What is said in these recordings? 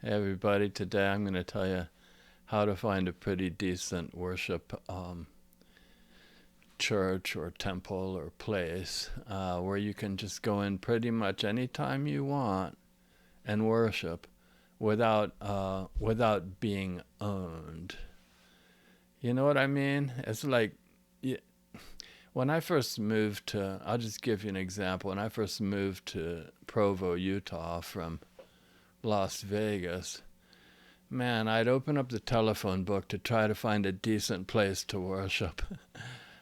Hey everybody, today I'm going to tell you how to find a pretty decent worship church or temple or place where you can just go in pretty much anytime you want and worship without being owned. You know what I mean? It's like when I first moved to, I'll just give you an example. When I first moved to Provo, Utah from Las Vegas, man, I'd open up the telephone book to try to find a decent place to worship.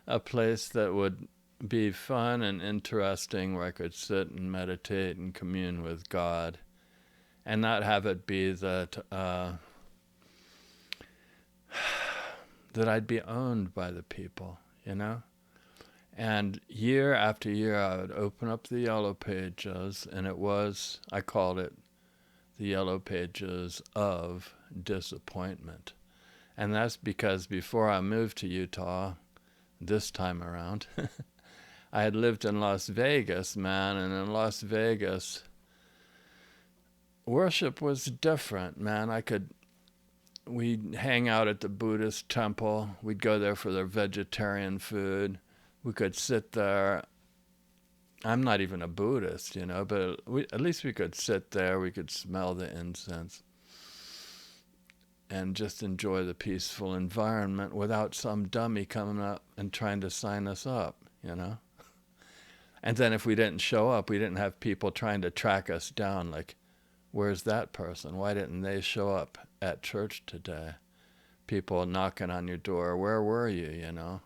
A place that would be fun and interesting where I could sit and meditate and commune with God and not have it be that that I'd be owned by the people, you know? And year after year I would open up the yellow pages, and I called it the yellow pages of disappointment. And that's because before I moved to Utah this time around, I had lived in Las Vegas, man, and in Las Vegas, worship was different, man. We'd hang out at the Buddhist temple. We'd go there for their vegetarian food. We could sit there. I'm not even a Buddhist, you know, but at least we could sit there. We could smell the incense and just enjoy the peaceful environment without some dummy coming up and trying to sign us up, you know. And then if we didn't show up, we didn't have people trying to track us down like, where's that person? Why didn't they show up at church today? People knocking on your door, where were you, you know?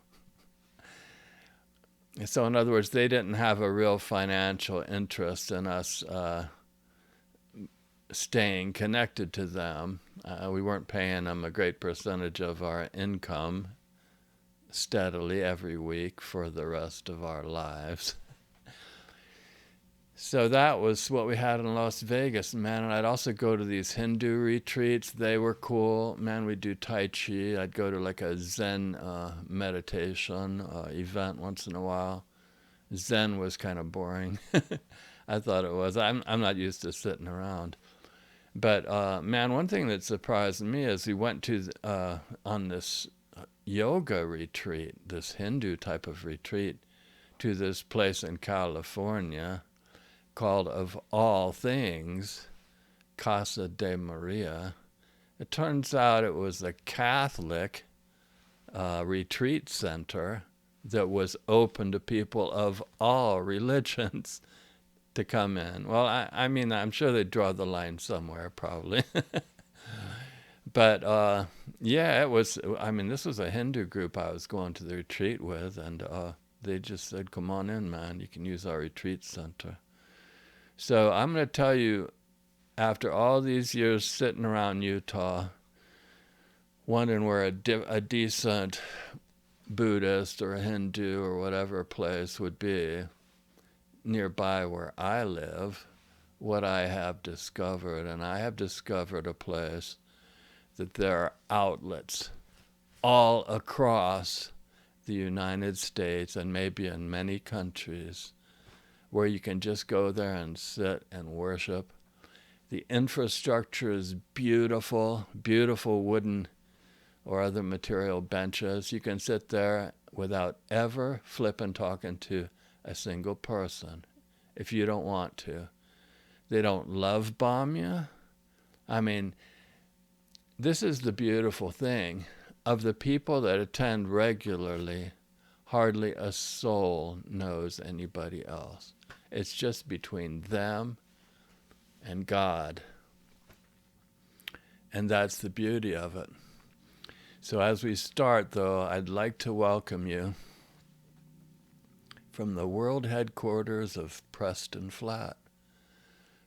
So in other words, they didn't have a real financial interest in us staying connected to them. We weren't paying them a great percentage of our income steadily every week for the rest of our lives. So that was what we had in Las Vegas, man. And I'd also go to these Hindu retreats. They were cool. Man, we'd do Tai Chi. I'd go to like a Zen meditation event once in a while. Zen was kind of boring. I thought it was. I'm not used to sitting around. But, man, one thing that surprised me is we went to on this yoga retreat, this Hindu type of retreat, to this place in California called, of all things, Casa de Maria. It turns out it was a Catholic retreat center that was open to people of all religions to come in. Well, I mean, I'm sure they draw the line somewhere, probably. But, yeah, it was, I mean, this was a Hindu group I was going to the retreat with, and they just said, come on in, man, you can use our retreat center. So I'm going to tell you, after all these years sitting around Utah, wondering where a decent Buddhist or a Hindu or whatever place would be nearby where I live, what I have discovered. And I have discovered a place that there are outlets all across the United States and maybe in many countries where you can just go there and sit and worship. The infrastructure is beautiful, beautiful wooden or other material benches. You can sit there without ever flipping talking to a single person if you don't want to. They don't love bomb you. I mean, this is the beautiful thing. Of the people that attend regularly, hardly a soul knows anybody else. It's just between them and God. And that's the beauty of it. So as we start, though, I'd like to welcome you from the world headquarters of Preston Flat,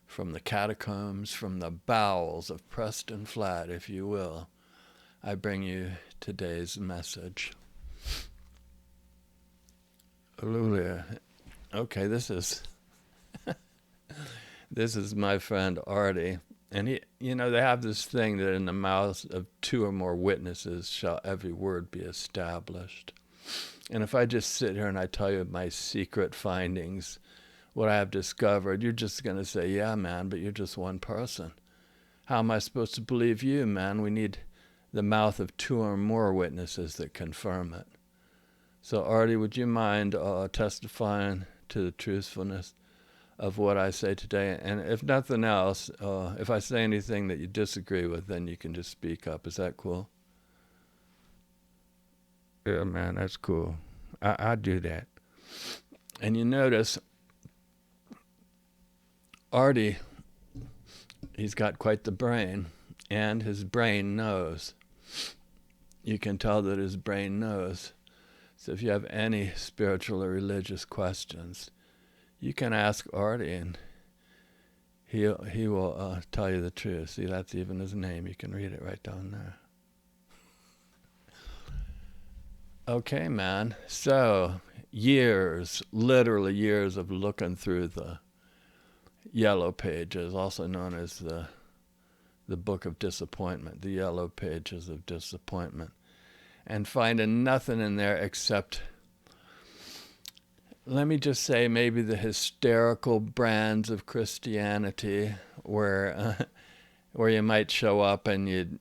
from the catacombs, from the bowels of Preston Flat, if you will. I bring you today's message. Hallelujah. Okay, this is my friend Artie, and he, you know, they have this thing that in the mouths of two or more witnesses shall every word be established. And if I just sit here and I tell you my secret findings, what I have discovered, you're just going to say, yeah, man, but you're just one person. how am I supposed to believe you, man? We need the mouth of 2 or more witnesses that confirm it. So, Artie, would you mind testifying to the truthfulness of what I say today? And if nothing else, if I say anything that you disagree with, then you can just speak up. Is that cool? Yeah, man, that's cool. I do that. And you notice, Artie, he's got quite the brain, and his brain knows. You can tell that his brain knows. So if you have any spiritual or religious questions, you can ask Artie, and he will tell you the truth. See, that's even his name. You can read it right down there. Okay, man. So years, literally years of looking through the yellow pages, also known as the book of disappointment, the yellow pages of disappointment, and finding nothing in there except, let me just say, maybe the hysterical brands of Christianity where you might show up and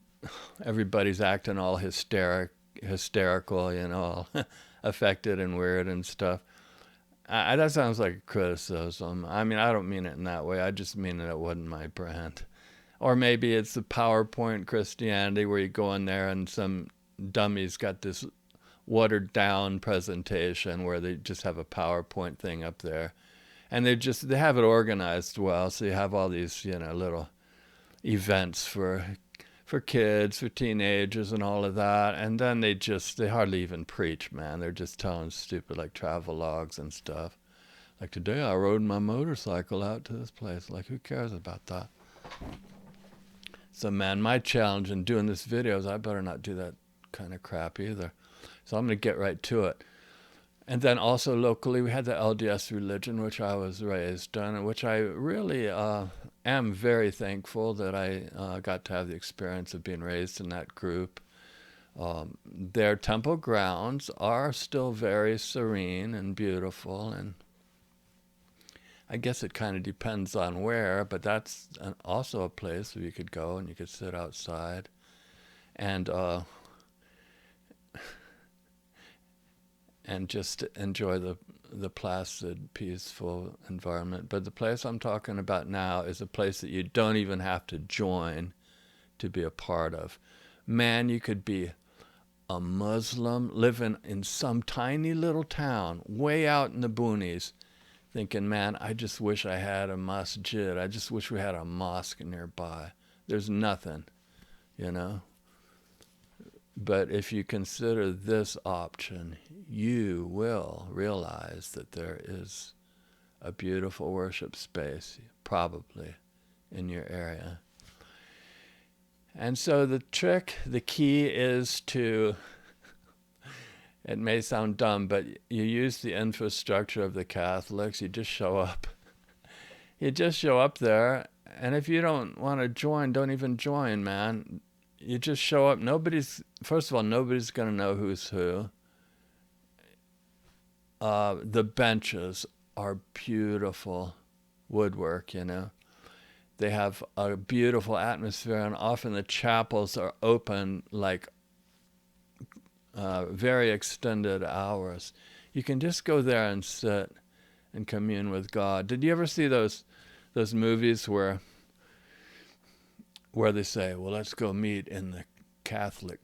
everybody's acting all hysterical, you know, all affected and weird and stuff. That sounds like a criticism. I mean, I don't mean it in that way. I just mean that it wasn't my brand. Or maybe it's the PowerPoint Christianity where you go in there and some dummy's got this watered down presentation where they just have a PowerPoint thing up there. And they have it organized well. So you have all these, you know, little events for kids, for teenagers and all of that. And then they hardly even preach, man. They're just telling stupid like travel logs and stuff. Like, today I rode my motorcycle out to this place. Like, who cares about that? So, man, my challenge in doing this video is I better not do that kind of crap either. So I'm going to get right to it. And then also locally, we had the LDS religion, which I was raised in, and which I really am very thankful that I got to have the experience of being raised in that group. Their temple grounds are still very serene and beautiful, and I guess it kind of depends on where, but that's also a place where you could go and you could sit outside and just enjoy the placid, peaceful environment. But the place I'm talking about now is a place that you don't even have to join to be a part of. Man, you could be a Muslim living in some tiny little town way out in the boonies, thinking, man, I just wish I had a masjid. I just wish we had a mosque nearby. There's nothing, you know. But if you consider this option, you will realize that there is a beautiful worship space, probably, in your area. And so the key is to, it may sound dumb, but you use the infrastructure of the Catholics. You just show up. You just show up there, and if you don't want to join, don't even join, man. You just show up. First of all, nobody's going to know who's who. The benches are beautiful woodwork, you know. They have a beautiful atmosphere, and often the chapels are open like very extended hours. You can just go there and sit and commune with God. Did you ever see those movies where they say, well, let's go meet in the Catholic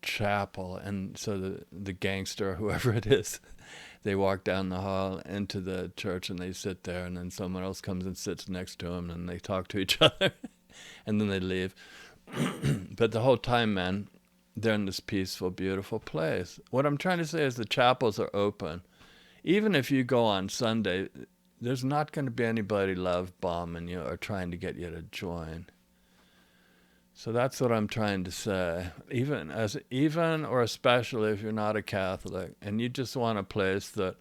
chapel, and so the gangster, whoever it is, they walk down the hall into the church and they sit there, and then someone else comes and sits next to them, and they talk to each other, and then they leave. But the whole time, man, they're in this peaceful, beautiful place. What I'm trying to say is the chapels are open. Even if you go on Sunday, there's not going to be anybody love bombing you or trying to get you to join. So that's what I'm trying to say. Even or especially if you're not a Catholic and you just want a place that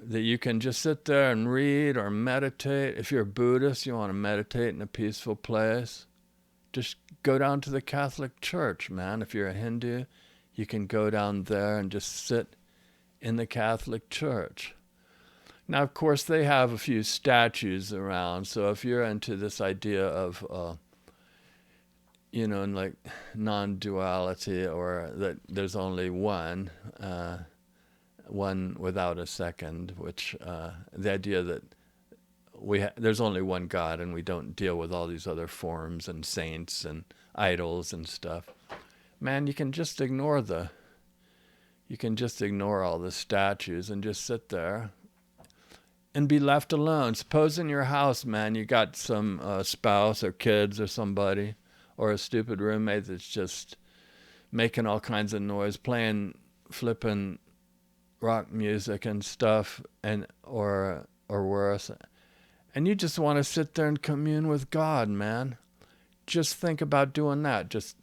you can just sit there and read or meditate. If you're a Buddhist, you want to meditate in a peaceful place, just go down to the Catholic Church, man. If you're a Hindu, you can go down there and just sit in the Catholic Church. Now, of course, they have a few statues around. So if you're into this idea of, like non-duality, or that there's only one without a second, which the idea that there's only one God and we don't deal with all these other forms and saints and idols and stuff. Man, you can just ignore all the statues and just sit there and be left alone. Suppose in your house, man, you got some spouse or kids or somebody, or a stupid roommate that's just making all kinds of noise, playing flipping rock music and stuff, and or worse, and you just want to sit there and commune with God, man. Just think about doing that. Just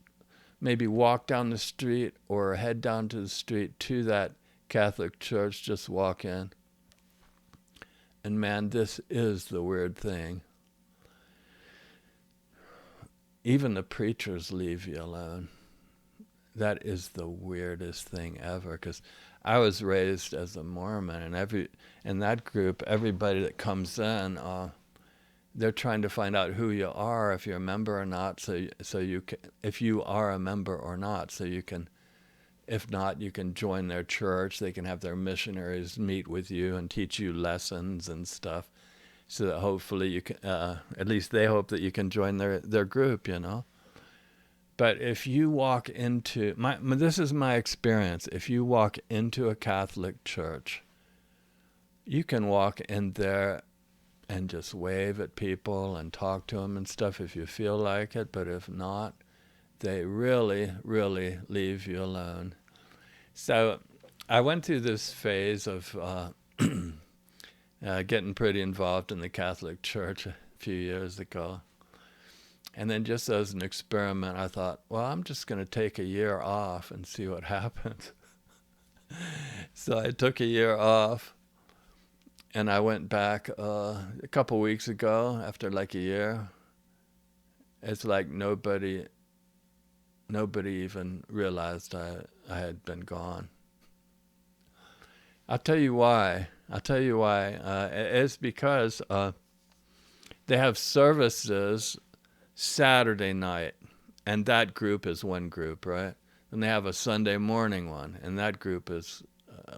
maybe walk down the street or head down to the street to that Catholic church. Just walk in. And man, this is the weird thing. Even the preachers leave you alone. That is the weirdest thing ever, because I was raised as a Mormon, and in that group, everybody that comes in, they're trying to find out who you are, if you're a member or not, so you can, if you are a member or not, so you can, if not, you can join their church. They can have their missionaries meet with you and teach you lessons and stuff, so that hopefully you can, at least they hope that you can join their group, But if you walk into, this is my experience, if you walk into a Catholic church, you can walk in there and just wave at people and talk to them and stuff if you feel like it, but if not, they really, really leave you alone. So I went through this phase of getting pretty involved in the Catholic Church a few years ago. And then just as an experiment, I thought, well, I'm just going to take a year off and see what happens. So I took a year off, and I went back a couple weeks ago after like a year. It's like nobody even realized I had been gone. I'll tell you why. It's because they have services Saturday night, and that group is one group, right? Then they have a Sunday morning one, and that group is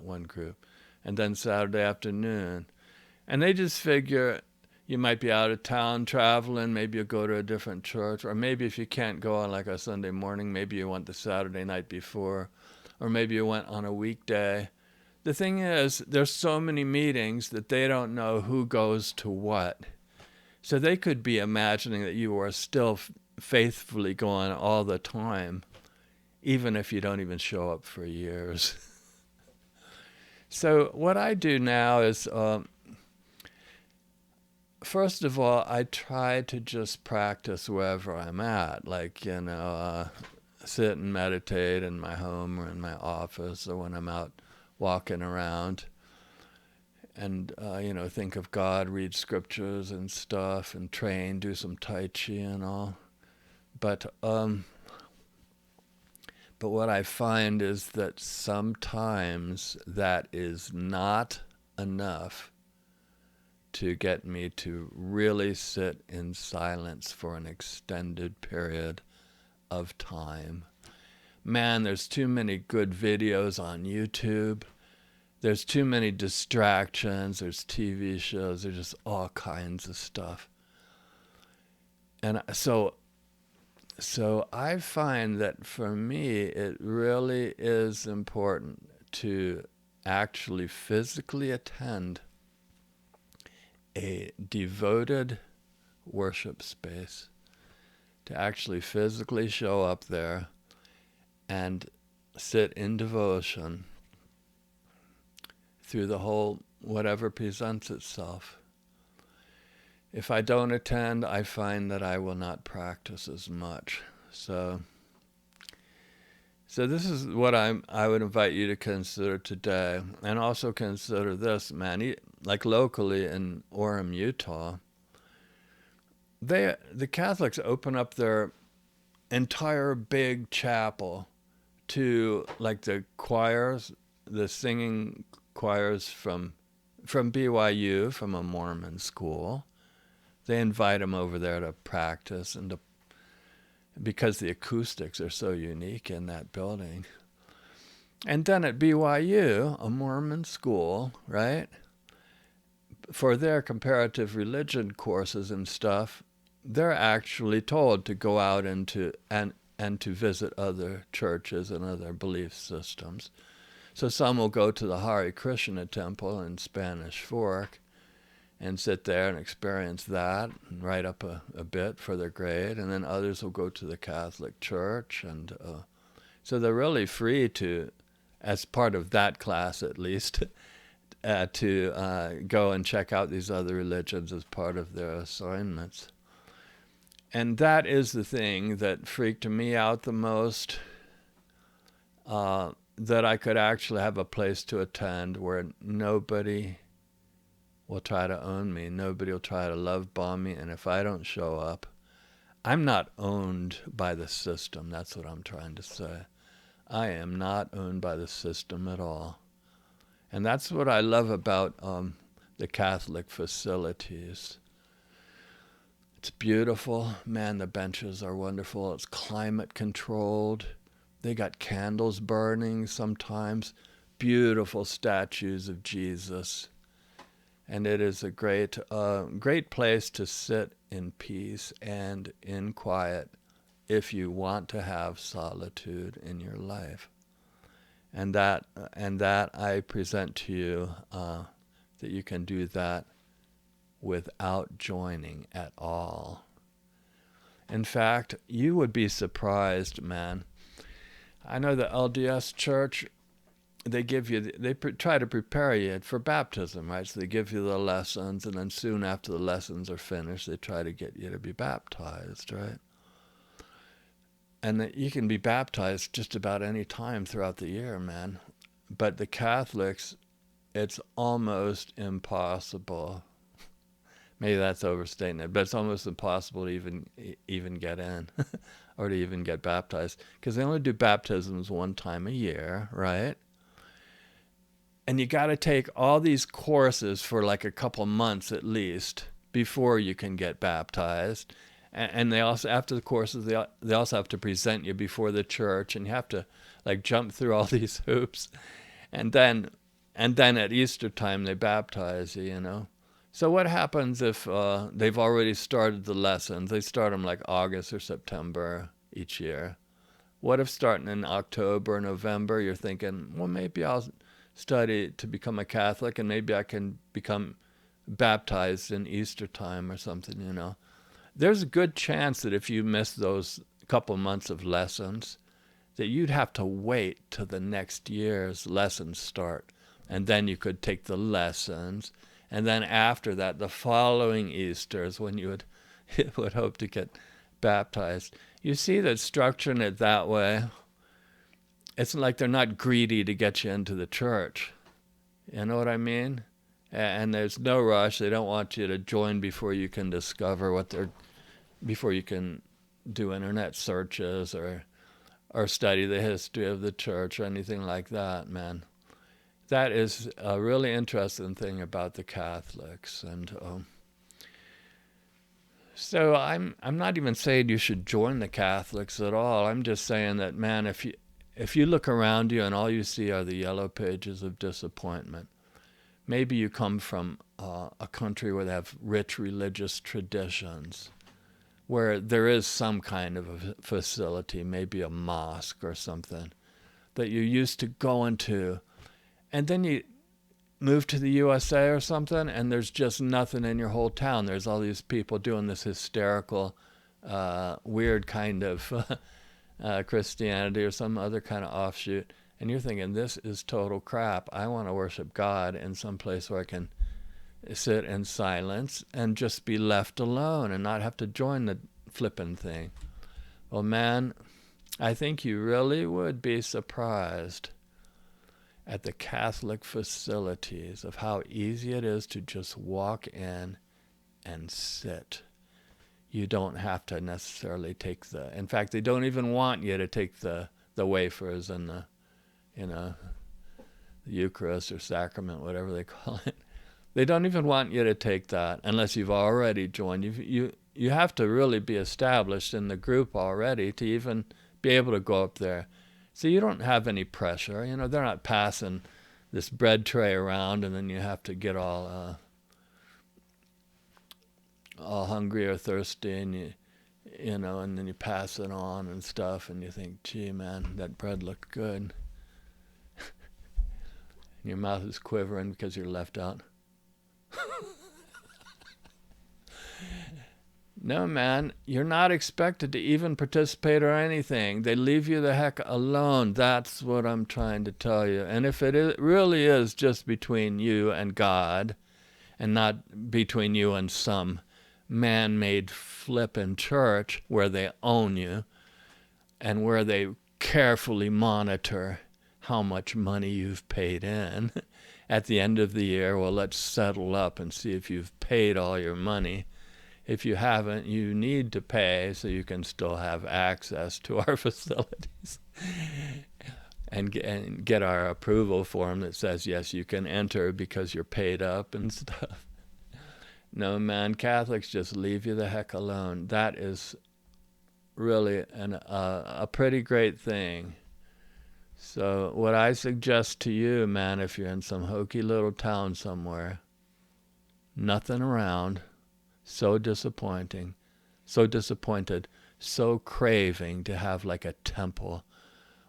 one group. And then Saturday afternoon. And they just figure you might be out of town traveling, maybe you'll go to a different church, or maybe if you can't go on like a Sunday morning, maybe you went the Saturday night before, or maybe you went on a weekday. The thing is, there's so many meetings that they don't know who goes to what. So they could be imagining that you are still faithfully going all the time, even if you don't even show up for years. So what I do now is, first of all, I try to just practice wherever I'm at, like, sit and meditate in my home or in my office, or when I'm out walking around. And, think of God, read scriptures and stuff, and train, do some Tai Chi and all. But what I find is that sometimes that is not enough to get me to really sit in silence for an extended period of time. Man, there's too many good videos on YouTube. There's too many distractions. There's TV shows. There's just all kinds of stuff. And so I find that for me, it really is important to actually physically attend a devoted worship space, to actually physically show up there and sit in devotion through the whole whatever presents itself. If I don't attend, I find that I will not practice as much. So this is what I would invite you to consider today, and also consider this, man. Like locally in Orem, Utah, the Catholics open up their entire big chapel to like the choirs, the singing choirs from from BYU, from a Mormon school. They invite them over there to practice, and because the acoustics are so unique in that building. And then at BYU, a Mormon school, right, for their comparative religion courses and stuff, they're actually told to go out and to visit other churches and other belief systems. So some will go to the Hare Krishna temple in Spanish Fork and sit there and experience that and write up a bit for their grade. And then others will go to the Catholic Church. And so they're really free to, as part of that class at least, to go and check out these other religions as part of their assignments. And that is the thing that freaked me out the most, that I could actually have a place to attend where nobody will try to own me. Nobody will try to love bomb me. And if I don't show up, I'm not owned by the system. That's what I'm trying to say. I am not owned by the system at all. And that's what I love about the Catholic facilities. It's beautiful. Man, the benches are wonderful. It's climate controlled. They got candles burning sometimes. Beautiful statues of Jesus. And it is a great place to sit in peace and in quiet if you want to have solitude in your life. And that I present to you, that you can do that without joining at all. In fact, you would be surprised, man. I know the LDS Church, they try to prepare you for baptism, right? So they give you the lessons, and then soon after the lessons are finished, they try to get you to be baptized, right? And that you can be baptized just about any time throughout the year, man. But the Catholics, it's almost impossible. Maybe that's overstating it, but it's almost impossible to even get in or to even get baptized, because they only do baptisms one time a year, right? And you got to take all these courses for like a couple months at least before you can get baptized. And they also, after the courses, they also have to present you before the church, and you have to like jump through all these hoops, and then at Easter time they baptize you, you know. So what happens if they've already started the lessons? They start them like August or September each year. What if starting in October or November you're thinking, well, maybe I'll study to become a Catholic, and maybe I can become baptized in Easter time or something, you know. There's a good chance that if you miss those couple months of lessons, that you'd have to wait till the next year's lessons start. And then you could take the lessons. And then after that, the following Easter is when you would hope to get baptized. You see that structuring it that way, it's like they're not greedy to get you into the church. You know what I mean? And there's no rush. They don't want you to join before you can discover before you can do internet searches or study the history of the church or anything like that, man. That is a really interesting thing about the Catholics. And so I'm not even saying you should join the Catholics at all. I'm just saying that, man, if you look around you and all you see are the yellow pages of disappointment, maybe you come from a country where they have rich religious traditions, where there is some kind of a facility, maybe a mosque or something, that you're used to going to. And then you move to the USA or something, and there's just nothing in your whole town. There's all these people doing this hysterical, weird kind of Christianity or some other kind of offshoot. And you're thinking, this is total crap. I want to worship God in some place where I can sit in silence and just be left alone and not have to join the flippin' thing. Well, man, I think you really would be surprised at the Catholic facilities of how easy it is to just walk in and sit. You don't have to necessarily take in fact, they don't even want you to take the wafers and the Eucharist or sacrament, whatever they call it. They don't even want you to take that unless you've already joined. You have to really be established in the group already to even be able to go up there. So you don't have any pressure. You know, they're not passing this bread tray around and then you have to get all hungry or thirsty, and you know, and then you pass it on and stuff, and you think, gee, man, that bread looked good. And your mouth is quivering because you're left out. No, man, you're not expected to even participate or anything. They leave you the heck alone. That's what I'm trying to tell you. And if it really is just between you and God, and not between you and some man-made flippin' church where they own you and where they carefully monitor how much money you've paid in. At the end of the year, well, let's settle up and see if you've paid all your money. If you haven't, you need to pay so you can still have access to our facilities and get our approval form that says, yes, you can enter because you're paid up and stuff. No, man, Catholics just leave you the heck alone. That is really a pretty great thing. So what I suggest to you, man, if you're in some hokey little town somewhere, nothing around, so disappointed, so craving to have like a temple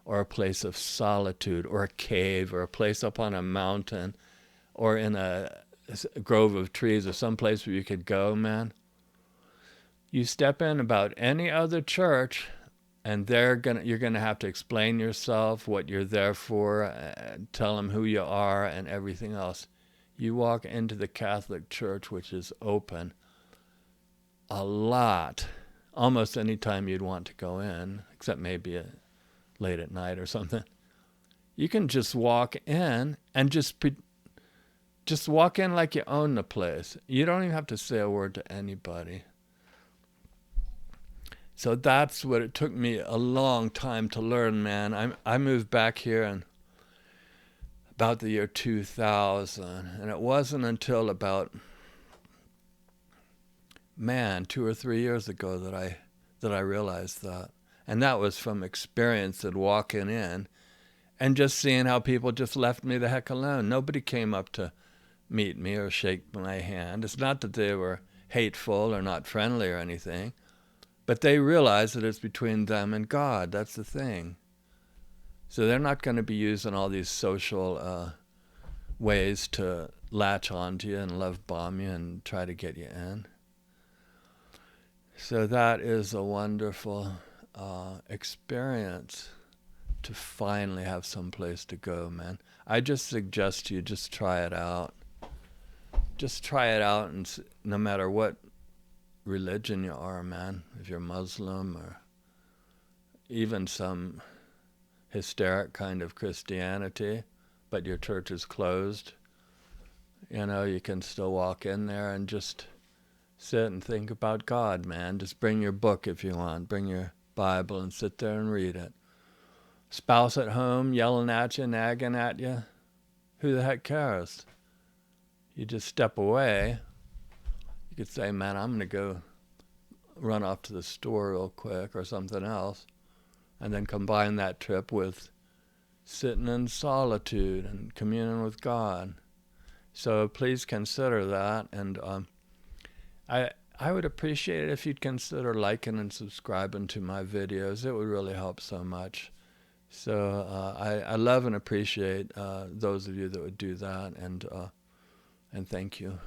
or a place of solitude or a cave or a place up on a mountain or in a grove of trees or some place where you could go, man. You step in about any other church and you're gonna have to explain yourself, what you're there for, tell them who you are and everything else. You walk into the Catholic Church, which is open a lot, almost any time you'd want to go in, except maybe late at night or something. You can just walk in and just walk in like you own the place. You don't even have to say a word to anybody. So that's what it took me a long time to learn, man. I moved back here in about the year 2000, and it wasn't until about 2 or 3 years ago that I realized that. And that was from experience of walking in and just seeing how people just left me the heck alone. Nobody came up to meet me or shake my hand. It's not that they were hateful or not friendly or anything, but they realize that it's between them and God. That's the thing. So they're not going to be using all these social ways to latch onto you and love bomb you and try to get you in. So that is a wonderful experience to finally have some place to go, man. I just suggest you just try it out. Just try it out, and no matter what religion you are, man, if you're Muslim or even some hysteric kind of Christianity, but your church is closed, you know, you can still walk in there and just sit and think about God, man. Just bring your book if you want. Bring your Bible and sit there and read it. Spouse at home yelling at you, nagging at you, who the heck cares? You just step away. You could say, man, I'm going to go run off to the store real quick or something else, and then combine that trip with sitting in solitude and communing with God. So please consider that, and I would appreciate it if you'd consider liking and subscribing to my videos. It would really help so much. So I love and appreciate those of you that would do that, and thank you.